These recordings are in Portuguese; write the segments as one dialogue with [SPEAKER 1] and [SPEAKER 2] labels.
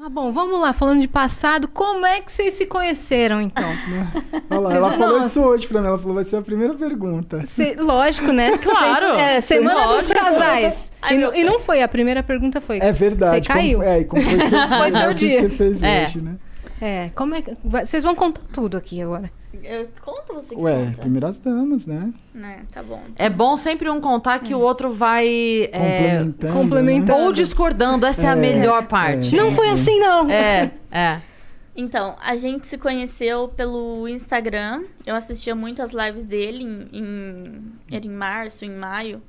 [SPEAKER 1] Ah, bom, vamos lá, falando de passado, como é que vocês se conheceram, então?
[SPEAKER 2] Olha lá, ela falou isso hoje pra mim, ela falou, vai ser a primeira pergunta.
[SPEAKER 1] Lógico, né?
[SPEAKER 3] Claro.
[SPEAKER 1] Semana dos casais.
[SPEAKER 3] Ai,
[SPEAKER 1] E não foi, a primeira pergunta foi...
[SPEAKER 2] É verdade.
[SPEAKER 1] Você caiu.
[SPEAKER 2] Como foi seu dia.
[SPEAKER 1] Foi seu dia.
[SPEAKER 2] Que você fez hoje, né?
[SPEAKER 1] Como é que... Vocês vão contar tudo aqui agora.
[SPEAKER 4] Conta você que
[SPEAKER 2] Ué,
[SPEAKER 4] conta.
[SPEAKER 2] primeiras damas, né?
[SPEAKER 4] Tá bom.
[SPEAKER 3] É bom sempre um contar que o outro vai...
[SPEAKER 1] complementando.
[SPEAKER 3] Ou discordando, essa é a melhor parte.
[SPEAKER 1] Não foi assim, não.
[SPEAKER 4] Então, a gente se conheceu pelo Instagram. Eu assistia muito as lives dele era em março, em maio.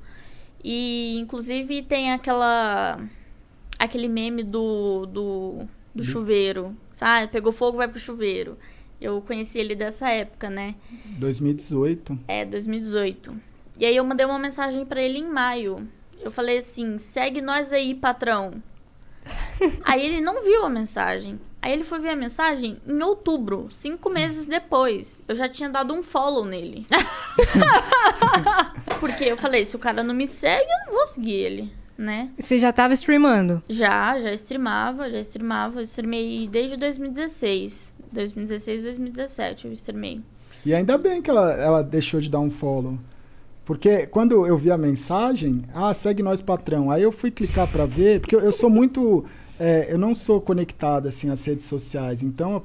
[SPEAKER 4] E, inclusive, tem aquele meme do chuveiro. Sabe? Pegou fogo, vai pro chuveiro. Eu conheci ele dessa época, né?
[SPEAKER 2] 2018.
[SPEAKER 4] 2018. E aí eu mandei uma mensagem pra ele em maio. Eu falei assim, segue nós aí, patrão. Aí ele não viu a mensagem. Aí ele foi ver a mensagem em outubro, 5 meses depois. Eu já tinha dado um follow nele. Porque eu falei, se o cara não me segue, eu não vou seguir ele, né?
[SPEAKER 1] Você já tava streamando?
[SPEAKER 4] Já streamava. Eu streamei desde 2016. 2017 eu streamei.
[SPEAKER 2] E ainda bem que ela deixou de dar um follow. Porque quando eu vi a mensagem, segue nós, patrão. Aí eu fui clicar pra ver, porque eu sou muito... eu não sou conectado, assim, às redes sociais. Então,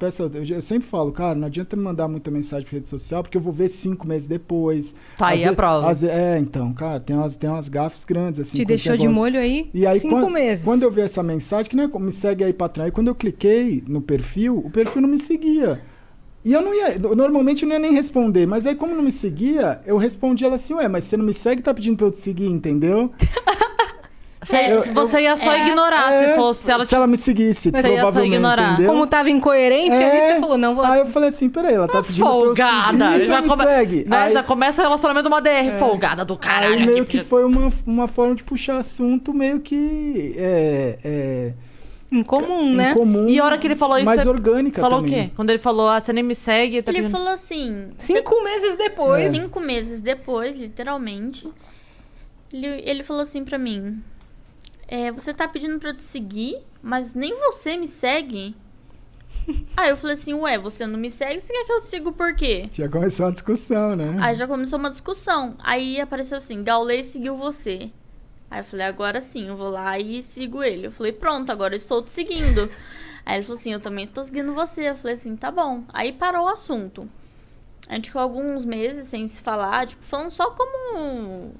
[SPEAKER 2] eu sempre falo, cara, não adianta me mandar muita mensagem pra rede social, porque eu vou ver 5 meses depois.
[SPEAKER 3] Tá aí a prova.
[SPEAKER 2] Então, cara, tem umas gafes grandes, assim.
[SPEAKER 1] Te deixou de molho aí,
[SPEAKER 2] e aí
[SPEAKER 1] 5 meses.
[SPEAKER 2] Quando eu vi essa mensagem, que não é me segue aí, patrão. Aí quando eu cliquei no perfil, o perfil não me seguia. E eu não ia, normalmente eu não ia nem responder, mas aí como não me seguia, eu respondi ela assim, mas você não me segue, tá pedindo pra eu te seguir, entendeu?
[SPEAKER 3] Você ia só ignorar se
[SPEAKER 2] ela me seguisse,
[SPEAKER 3] mas provavelmente, você ia só ignorar.
[SPEAKER 2] Entendeu?
[SPEAKER 1] Como tava incoerente, aí você falou, não vou...
[SPEAKER 2] Aí eu falei assim, peraí, ela tá pedindo
[SPEAKER 3] folgada.
[SPEAKER 2] pra eu seguir,
[SPEAKER 3] já
[SPEAKER 2] me segue.
[SPEAKER 3] Né,
[SPEAKER 2] aí,
[SPEAKER 3] já começa o relacionamento de uma DR, folgada do caralho.
[SPEAKER 2] Aí meio que foi uma forma de puxar assunto meio que...
[SPEAKER 1] Incomum, né?
[SPEAKER 2] Incomum,
[SPEAKER 3] e a hora que ele falou isso...
[SPEAKER 2] mais orgânica
[SPEAKER 3] falou
[SPEAKER 2] também.
[SPEAKER 3] o quê? Quando ele falou, você nem me segue...
[SPEAKER 4] Ele falou assim...
[SPEAKER 1] 5 meses depois.
[SPEAKER 4] 5 meses depois, literalmente. Ele falou assim pra mim... você tá pedindo pra eu te seguir, mas nem você me segue? Aí eu falei assim, você não me segue, você quer que eu te siga por quê?
[SPEAKER 2] Já começou uma discussão, né?
[SPEAKER 4] Aí já começou uma discussão. Aí apareceu assim, Gaulês seguiu você. Aí eu falei, agora sim, eu vou lá e sigo ele. Eu falei, pronto, agora eu estou te seguindo. Aí ele falou assim, eu também tô seguindo você. Eu falei assim, tá bom. Aí parou o assunto. A gente ficou alguns meses sem se falar, tipo, falando só como...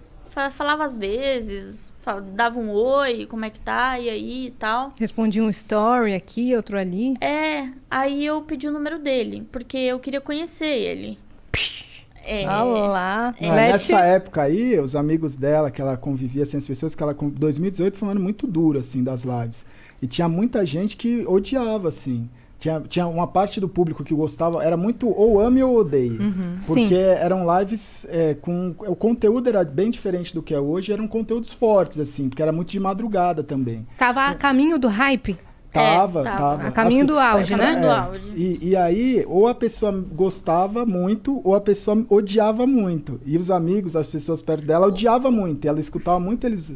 [SPEAKER 4] Falava às vezes, dava um oi, como é que tá, e aí e tal.
[SPEAKER 1] Respondi um story aqui, outro ali.
[SPEAKER 4] Aí eu pedi o número dele, porque eu queria conhecer ele.
[SPEAKER 1] Olá.
[SPEAKER 2] Nessa época aí, os amigos dela, que ela convivia, assim, as pessoas que ela... 2018 foi um ano muito duro, assim, das lives. E tinha muita gente que odiava, assim. Tinha uma parte do público que gostava, era muito ou ame ou odeie. Porque eram lives o conteúdo era bem diferente do que é hoje, eram conteúdos fortes, assim, porque era muito de madrugada também.
[SPEAKER 1] Tava a caminho do hype?
[SPEAKER 2] Tava.
[SPEAKER 1] A caminho assim, do auge, né?
[SPEAKER 4] Do auge.
[SPEAKER 2] E aí, ou a pessoa gostava muito, ou a pessoa odiava muito. E os amigos, as pessoas perto dela, odiavam muito. E ela escutava muito eles,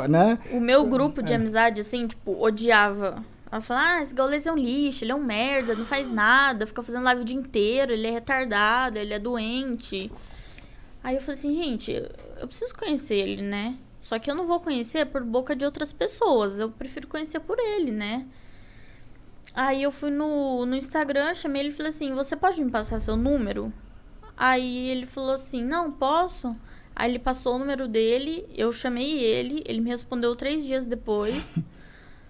[SPEAKER 2] né?
[SPEAKER 4] O meu grupo de amizade, assim, tipo, odiava. Ela fala, esse Gaulês é um lixo, ele é um merda, não faz nada, fica fazendo live o dia inteiro, ele é retardado, ele é doente. Aí eu falei assim, gente, eu preciso conhecer ele, né? Só que eu não vou conhecer por boca de outras pessoas, eu prefiro conhecer por ele, né? Aí eu fui no Instagram, chamei ele e falei assim, você pode me passar seu número? Aí ele falou assim, não, posso. Aí ele passou o número dele, eu chamei ele me respondeu 3 dias depois.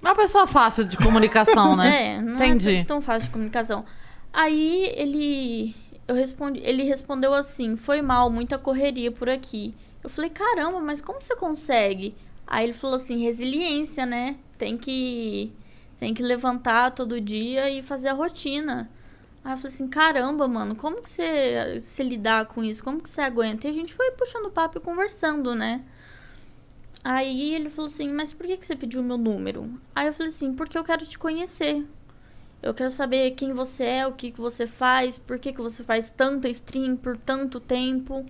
[SPEAKER 3] Uma pessoa fácil de comunicação, né?
[SPEAKER 4] Não
[SPEAKER 3] Entendi.
[SPEAKER 4] é tão fácil de comunicação. Aí ele respondeu assim, foi mal, muita correria por aqui. Eu falei, caramba, mas como você consegue? Aí ele falou assim, resiliência, né? Tem que levantar todo dia e fazer a rotina. Aí eu falei assim, caramba, mano, como que você lidar com isso? Como que você aguenta? E a gente foi puxando papo e conversando, né? Aí ele falou assim, mas por que você pediu o meu número? Aí eu falei assim, porque eu quero te conhecer. Eu quero saber quem você é, o que você faz, por que você faz tanta stream por tanto tempo.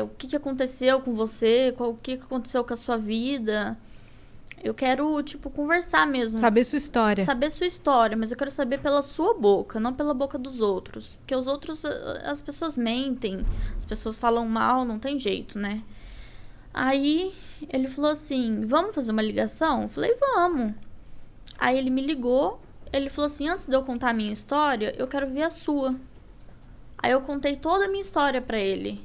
[SPEAKER 4] O que aconteceu com você, o que aconteceu com a sua vida. eu quero, tipo, conversar mesmo.
[SPEAKER 1] Saber sua história.
[SPEAKER 4] Saber sua história, mas eu quero saber pela sua boca, não pela boca dos outros. Porque os outros, as pessoas mentem, as pessoas falam mal, não tem jeito, né? Aí ele falou assim, vamos fazer uma ligação? Eu falei, vamos. Aí ele me ligou, ele falou assim, antes de eu contar a minha história, eu quero ver a sua. Aí eu contei toda a minha história pra ele.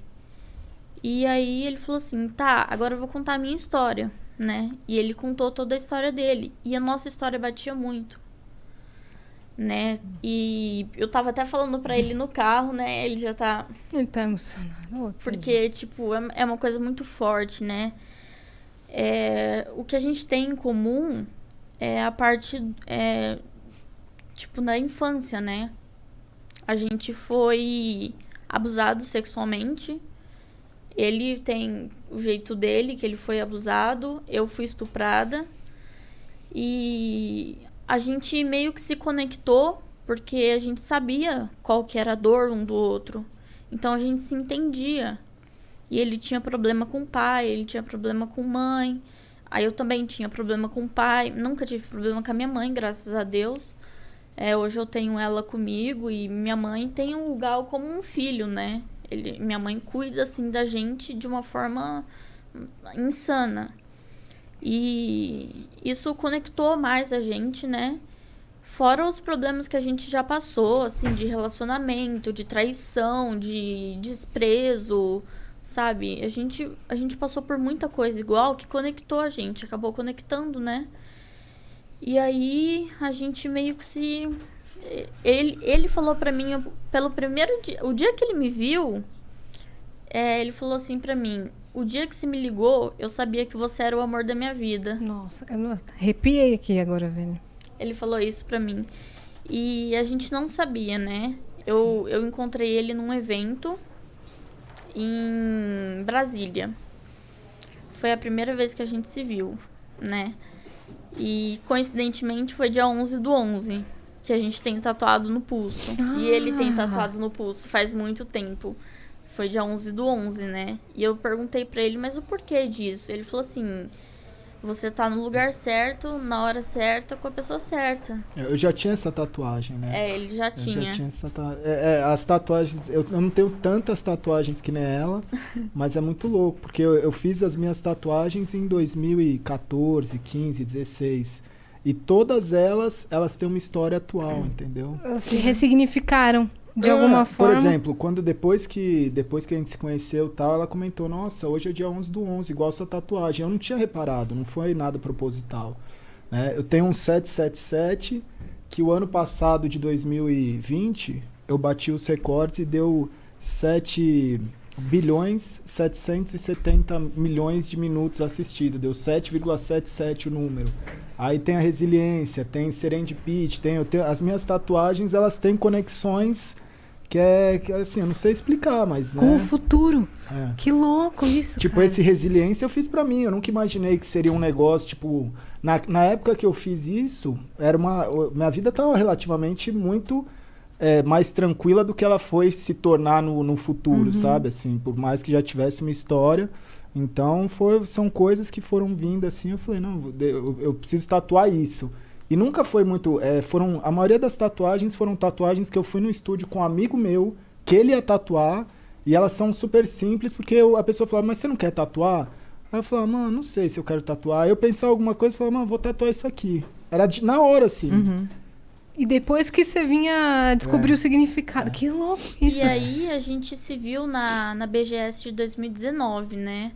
[SPEAKER 4] E aí ele falou assim, tá, agora eu vou contar a minha história, né? E ele contou toda a história dele. E a nossa história batia muito, né? E eu tava até falando pra ele no carro, né? Ele já tá...
[SPEAKER 1] Ele tá emocionado.
[SPEAKER 4] Porque, tipo, é uma coisa muito forte, né? O que a gente tem em comum é a parte, tipo, na infância, né? A gente foi abusado sexualmente. Ele tem o jeito dele, que ele foi abusado. Eu fui estuprada. E a gente meio que se conectou, porque a gente sabia qual que era a dor um do outro. Então a gente se entendia. E ele tinha problema com o pai, ele tinha problema com mãe. Aí eu também tinha problema com o pai. Nunca tive problema com a minha mãe, graças a Deus. Hoje eu tenho ela comigo e minha mãe tem o Gal como um filho, né? Minha mãe cuida, assim, da gente de uma forma insana. E isso conectou mais a gente, né? Fora os problemas que a gente já passou, assim, de relacionamento, de traição, de desprezo, sabe? A gente passou por muita coisa igual que conectou a gente, acabou conectando, né? E aí a gente meio que se... Ele falou pra mim, pelo primeiro dia... O dia que ele me viu, ele falou assim pra mim, o dia que você me ligou, eu sabia que você era o amor da minha vida.
[SPEAKER 1] Nossa, eu arrepiei aqui agora, vendo.
[SPEAKER 4] Ele falou isso pra mim. E a gente não sabia, né? Eu encontrei ele num evento em Brasília. Foi a primeira vez que a gente se viu, né? E, coincidentemente, foi dia 11/11, que a gente tem tatuado no pulso. E ele tem tatuado no pulso faz muito tempo. Foi dia 11/11, né? E eu perguntei pra ele, mas o porquê disso? Ele falou assim, você tá no lugar certo, na hora certa, com a pessoa certa.
[SPEAKER 2] Eu já tinha essa tatuagem, né?
[SPEAKER 4] Ele já tinha.
[SPEAKER 2] Eu já tinha essa tatuagem. As tatuagens, eu não tenho tantas tatuagens que nem ela, mas é muito louco, porque eu fiz as minhas tatuagens em 2014, 15, 16. E todas elas têm uma história atual, entendeu?
[SPEAKER 1] Elas se ressignificaram de alguma forma.
[SPEAKER 2] Por exemplo, depois que a gente se conheceu e tal, ela comentou, nossa, hoje é dia 11/11, igual essa tatuagem. Eu não tinha reparado, não foi nada proposital. Né? Eu tenho um 777, que o ano passado, de 2020, eu bati os recordes e deu 7.770.000.000 de minutos assistidos. Deu 7,77 o número. Aí tem a resiliência, tem serendipity, as minhas tatuagens, elas têm conexões que assim, eu não sei explicar, mas...
[SPEAKER 1] Com
[SPEAKER 2] né?
[SPEAKER 1] o futuro.
[SPEAKER 2] É.
[SPEAKER 1] Que louco isso,
[SPEAKER 2] Tipo,
[SPEAKER 1] cara.
[SPEAKER 2] esse resiliência eu fiz pra mim, eu nunca imaginei que seria um negócio, tipo... Na época que eu fiz isso, minha vida tava relativamente muito mais tranquila do que ela foi se tornar no futuro, sabe? Assim, por mais que já tivesse uma história... Então, são coisas que foram vindo assim, eu falei, não, eu preciso tatuar isso. E nunca foi muito... a maioria das tatuagens foram tatuagens que eu fui no estúdio com um amigo meu, que ele ia tatuar, e elas são super simples, porque a pessoa falava, mas você não quer tatuar? Aí eu falava, mano, não sei se eu quero tatuar. Aí eu pensava alguma coisa e falava, mano, vou tatuar isso aqui. Era na hora, assim.
[SPEAKER 1] E depois que você vinha descobrir o significado. Que louco isso.
[SPEAKER 4] E aí a gente se viu na BGS de 2019, né?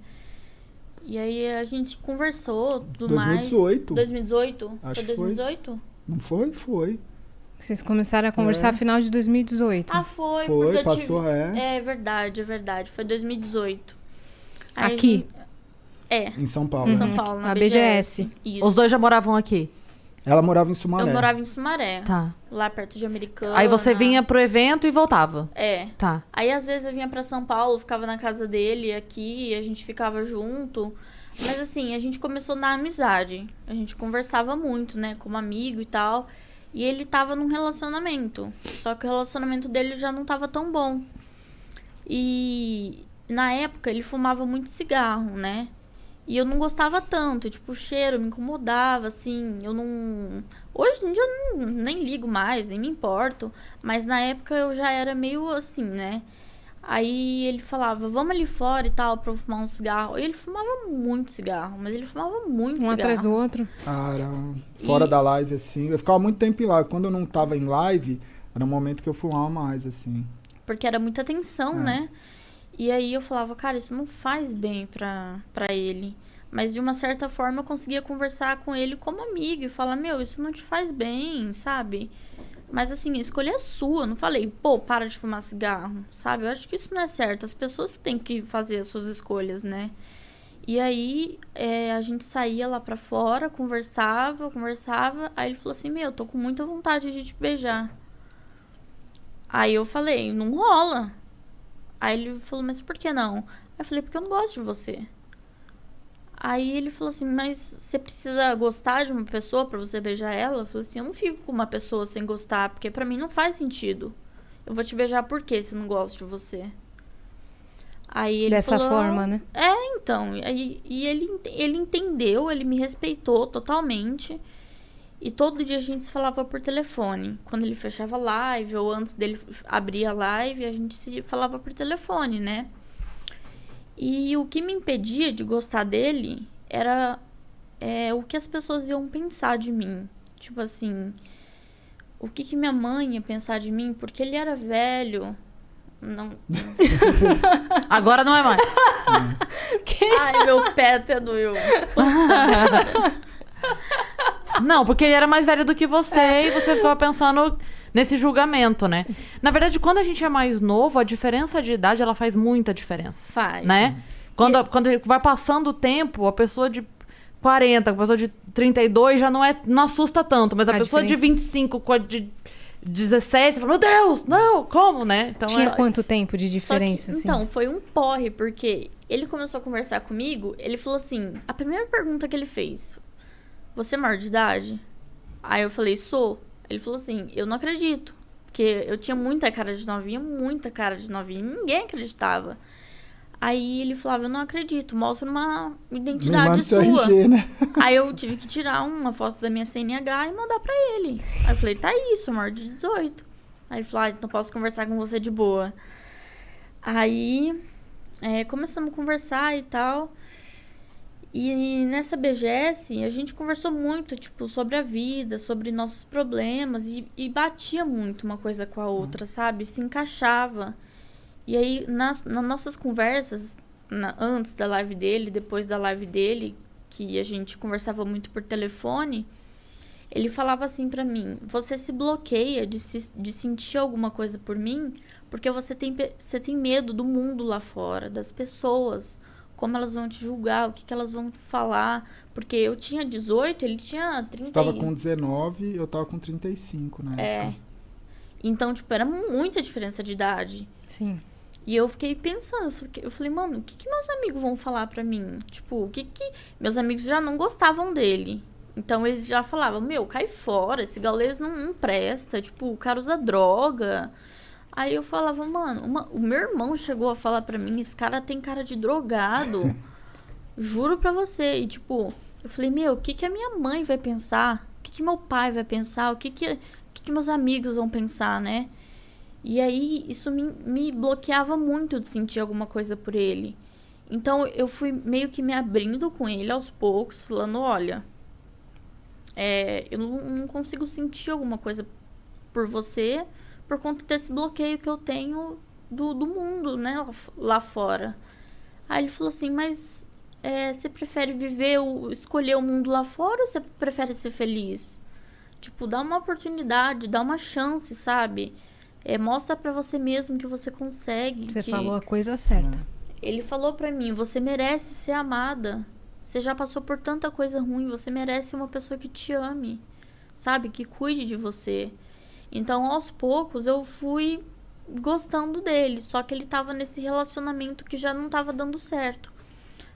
[SPEAKER 4] E aí a gente conversou, tudo
[SPEAKER 2] 2018.
[SPEAKER 4] mais. 2018?
[SPEAKER 2] Acho
[SPEAKER 4] Foi 2018?
[SPEAKER 2] Não foi? Foi.
[SPEAKER 1] Vocês começaram a conversar no final de 2018.
[SPEAKER 4] Ah, foi.
[SPEAKER 2] Foi,
[SPEAKER 4] porque
[SPEAKER 2] passou,
[SPEAKER 4] É verdade. Foi 2018. Aí
[SPEAKER 1] Aqui?
[SPEAKER 2] Em São Paulo.
[SPEAKER 4] Em São Paulo, na
[SPEAKER 1] A
[SPEAKER 4] BGS. Isso.
[SPEAKER 3] Os dois já moravam aqui?
[SPEAKER 2] Ela morava em Sumaré.
[SPEAKER 4] Eu morava em Sumaré.
[SPEAKER 3] Tá.
[SPEAKER 4] Lá perto de Americana.
[SPEAKER 3] Aí você vinha pro evento e voltava? Tá.
[SPEAKER 4] Aí às vezes eu vinha pra São Paulo, ficava na casa dele aqui, a gente ficava junto. Mas assim, a gente começou na amizade. A gente conversava muito, né, como amigo e tal. E ele tava num relacionamento. Só que o relacionamento dele já não tava tão bom. E na época ele fumava muito cigarro, né? E eu não gostava tanto, tipo, o cheiro me incomodava, assim, eu não... Hoje em dia eu nem ligo mais, nem me importo, mas na época eu já era meio assim, né? Aí ele falava, vamos ali fora e tal, pra eu fumar um cigarro. E ele fumava muito cigarro, mas ele fumava muito cigarro.
[SPEAKER 1] Um atrás do outro.
[SPEAKER 2] Ah, era fora da live, assim. Eu ficava muito tempo em live. Quando eu não tava em live, era um momento que eu fumava mais, assim.
[SPEAKER 4] Porque era muita tensão, né? E aí eu falava, cara, isso não faz bem pra ele. Mas de uma certa forma eu conseguia conversar com ele como amigo e falar, meu, isso não te faz bem, sabe? Mas assim, a escolha é sua. Não falei, pô, para de fumar cigarro, sabe? Eu acho que isso não é certo. As pessoas têm que fazer as suas escolhas, né? E aí a gente saía lá pra fora, conversava. Aí ele falou assim, meu, eu tô com muita vontade de te beijar. Aí eu falei, não rola. Aí ele falou, mas por que não? Aí eu falei, porque eu não gosto de você. Aí ele falou assim, mas você precisa gostar de uma pessoa pra você beijar ela? Eu falei assim, eu não fico com uma pessoa sem gostar, porque pra mim não faz sentido. Eu vou te beijar por quê se eu não gosto de você? Aí ele
[SPEAKER 1] Dessa
[SPEAKER 4] falou,
[SPEAKER 1] forma, né?
[SPEAKER 4] Então. E ele entendeu, ele me respeitou totalmente. E todo dia a gente se falava por telefone. Quando ele fechava a live, ou antes dele abrir a live, a gente se falava por telefone, né? E o que me impedia de gostar dele era o que as pessoas iam pensar de mim. Tipo assim, o que minha mãe ia pensar de mim? Porque ele era velho. Não.
[SPEAKER 3] Agora não é mais.
[SPEAKER 4] Ai, meu pé até doeu.
[SPEAKER 3] Não, porque ele era mais velho do que você e você ficava pensando nesse julgamento, né? Sim. Na verdade, quando a gente é mais novo, a diferença de idade, ela faz muita diferença.
[SPEAKER 4] Faz.
[SPEAKER 3] Né? Quando vai passando o tempo, a pessoa de 40, a pessoa de 32 já não assusta tanto, mas a pessoa de 25 com a de 17, você fala, meu Deus, não, como, né? Então,
[SPEAKER 1] tinha quanto tempo de diferença, assim?
[SPEAKER 4] Então, foi um porre, porque ele começou a conversar comigo, ele falou assim, a primeira pergunta que ele fez, você é maior de idade? Aí eu falei, sou. Ele falou assim, eu não acredito. Porque eu tinha muita cara de novinha, e ninguém acreditava. Aí ele falava, eu não acredito, mostra uma identidade sua.
[SPEAKER 2] RG, né?
[SPEAKER 4] Aí eu tive que tirar uma foto da minha CNH e mandar pra ele. Aí eu falei, tá aí, sou maior de 18. Aí ele falou, então posso conversar com você de boa. Aí começamos a conversar e tal. E nessa BGS, a gente conversou muito, tipo, sobre a vida, sobre nossos problemas. E batia muito uma coisa com a outra, sabe? Se encaixava. E aí, nas nossas conversas, antes da live dele, depois da live dele, que a gente conversava muito por telefone, ele falava assim pra mim, você se bloqueia de sentir alguma coisa por mim, porque você tem medo do mundo lá fora, das pessoas, como elas vão te julgar, o que elas vão falar. Porque eu tinha 18, ele tinha 30.
[SPEAKER 2] Você tava com 19, eu tava com 35, né?
[SPEAKER 4] Então, tipo, era muita diferença de idade.
[SPEAKER 1] Sim.
[SPEAKER 4] E eu fiquei pensando, eu falei, mano, o que meus amigos vão falar pra mim? Tipo, meus amigos já não gostavam dele. Então, eles já falavam, meu, cai fora, esse gaulês não presta, tipo, o cara usa droga. Aí eu falava, mano, o meu irmão chegou a falar pra mim, esse cara tem cara de drogado. Juro pra você. E, tipo, eu falei, meu, o que a minha mãe vai pensar? O que meu pai vai pensar? O que meus amigos vão pensar, né? E aí, isso me bloqueava muito de sentir alguma coisa por ele. Então, eu fui meio que me abrindo com ele aos poucos, falando, olha, eu não consigo sentir alguma coisa por você por conta desse bloqueio que eu tenho do mundo, né, lá fora. Aí ele falou assim, mas você prefere escolher o mundo lá fora ou você prefere ser feliz? Tipo, dá uma oportunidade, dá uma chance, sabe? Mostra pra você mesmo que você consegue.
[SPEAKER 1] Você falou a coisa certa.
[SPEAKER 4] Ele falou pra mim, você merece ser amada. Você já passou por tanta coisa ruim, você merece uma pessoa que te ame, sabe? Que cuide de você. Então, aos poucos, eu fui gostando dele. Só que ele tava nesse relacionamento que já não tava dando certo.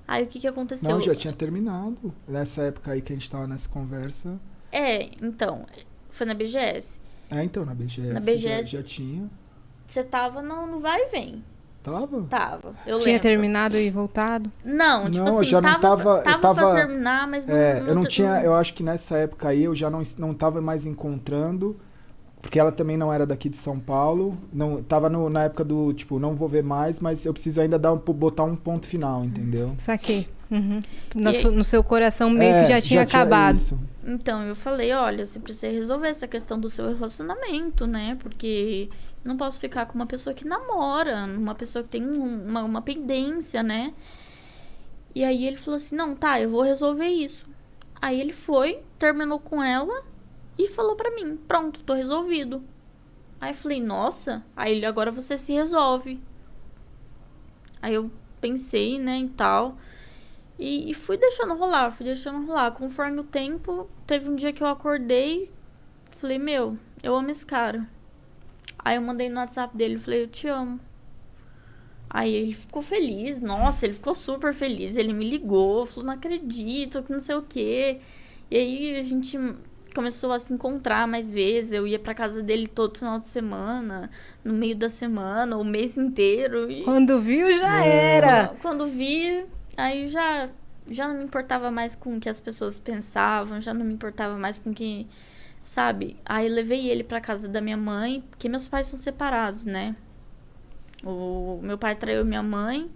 [SPEAKER 4] Aí, o que aconteceu?
[SPEAKER 2] Não, já tinha terminado. Nessa época aí que a gente tava nessa conversa.
[SPEAKER 4] Então, foi na BGS.
[SPEAKER 2] Então, na BGS.
[SPEAKER 4] Na BGS
[SPEAKER 2] já tinha.
[SPEAKER 4] Você tava no vai e vem. Tava, eu
[SPEAKER 1] Tinha
[SPEAKER 4] lembro.
[SPEAKER 1] terminado e voltado?
[SPEAKER 4] Não, tipo
[SPEAKER 2] Não, eu
[SPEAKER 4] assim,
[SPEAKER 2] já não tava- eu tava-
[SPEAKER 4] pra terminar, mas não...
[SPEAKER 2] Eu não tinha, eu acho que nessa época aí eu já não tava mais encontrando, porque ela também não era daqui de São Paulo, não tava na época do, tipo, não vou ver mais, mas eu preciso ainda botar um ponto final, entendeu?
[SPEAKER 1] Saquei. Uhum.
[SPEAKER 4] E-
[SPEAKER 1] No seu coração meio que já tinha acabado.
[SPEAKER 2] Isso.
[SPEAKER 4] Então, eu falei, olha, você precisa resolver essa questão do seu relacionamento, né? Porque eu não posso ficar com uma pessoa que namora, uma pessoa que tem uma pendência, né? E aí ele falou assim, não, tá, eu vou resolver isso. Aí ele foi, terminou com ela e falou pra mim, pronto, tô resolvido. Aí eu falei, nossa, aí ele, agora você se resolve. Aí eu pensei, né, e tal... E fui deixando rolar. Conforme o tempo, teve um dia que eu acordei, falei, meu, eu amo esse cara. Aí eu mandei no WhatsApp dele, falei, eu te amo. Aí ele ficou feliz, nossa, ele ficou super feliz. Ele me ligou, falou, não acredito, que não sei o quê. E aí a gente começou a se encontrar mais vezes. Eu ia pra casa dele todo final de semana, no meio da semana, o mês inteiro. E
[SPEAKER 1] Quando viu, já era.
[SPEAKER 4] quando vi... Aí já não me importava mais com o que as pessoas pensavam, já não me importava mais com o que, sabe? Aí levei ele pra casa da minha mãe, porque meus pais são separados, né? O meu pai traiu minha mãe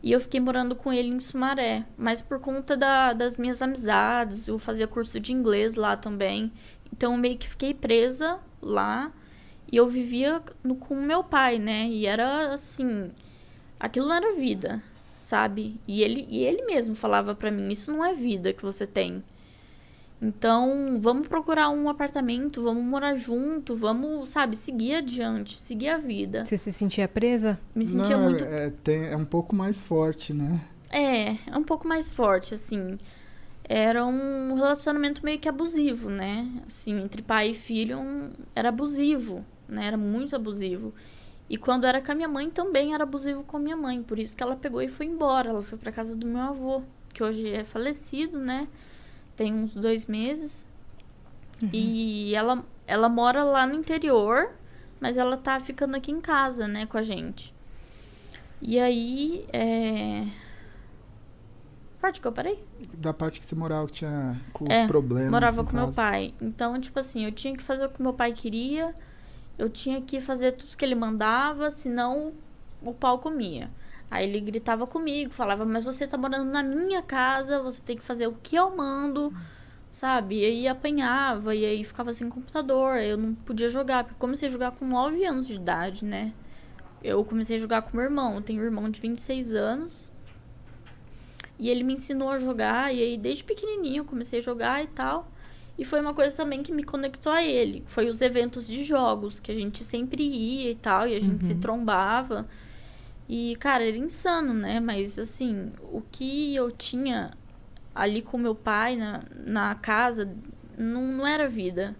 [SPEAKER 4] e eu fiquei morando com ele em Sumaré. Mas por conta das minhas amizades, eu fazia curso de inglês lá também. Então eu meio que fiquei presa lá e eu vivia com o meu pai, né? E era assim, aquilo não era vida. Sabe? E ele mesmo falava pra mim, isso não é vida que você tem. Então, vamos procurar um apartamento, vamos morar junto, vamos, sabe, seguir adiante, seguir a vida.
[SPEAKER 1] Você se sentia presa?
[SPEAKER 4] Me sentia
[SPEAKER 2] Não,
[SPEAKER 4] muito...
[SPEAKER 2] É um pouco mais forte, né?
[SPEAKER 4] É um pouco mais forte, assim. Era um relacionamento meio que abusivo, né? Assim, entre pai e filho, era abusivo, né? Era muito abusivo. E quando era com a minha mãe, também era abusivo com a minha mãe. Por isso que ela pegou e foi embora. Ela foi pra casa do meu avô, que hoje é falecido, né? Tem uns 2 meses. Uhum. E ela mora lá no interior, mas ela tá ficando aqui em casa, né, com a gente. E aí, parte que eu parei?
[SPEAKER 2] Da parte que você morava, que tinha com os problemas.
[SPEAKER 4] Morava com
[SPEAKER 2] casa.
[SPEAKER 4] meu pai. Então, tipo assim, eu tinha que fazer o que meu pai queria... Eu tinha que fazer tudo que ele mandava, senão o pau comia. Aí ele gritava comigo, falava, mas você tá morando na minha casa, você tem que fazer o que eu mando, sabe? E aí apanhava, e aí ficava sem computador, eu não podia jogar, porque eu comecei a jogar com 9 anos de idade, né? Eu comecei a jogar com meu irmão, eu tenho um irmão de 26 anos, e ele me ensinou a jogar, e aí desde pequenininho eu comecei a jogar e tal... E foi uma coisa também que me conectou a ele. Foi os eventos de jogos, que a gente sempre ia e tal, e a gente se trombava. E, cara, era insano, né? Mas, assim, o que eu tinha ali com meu pai na casa não era vida.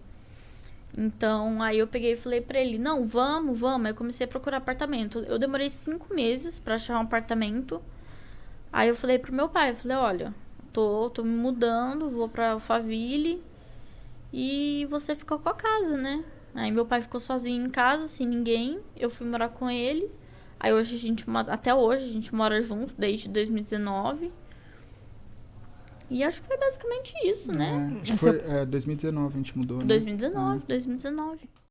[SPEAKER 4] Então, aí eu peguei e falei pra ele, não, vamos. Aí eu comecei a procurar apartamento. Eu demorei 5 meses pra achar um apartamento. Aí eu falei pro meu pai, eu falei, olha, tô me mudando, vou pra Alphaville... E você ficou com a casa, né? Aí meu pai ficou sozinho em casa, sem ninguém. Eu fui morar com ele. Aí hoje até hoje a gente mora junto, desde 2019. E acho que foi basicamente isso, né?
[SPEAKER 2] Acho que foi 2019 a gente mudou, né?
[SPEAKER 4] 2019.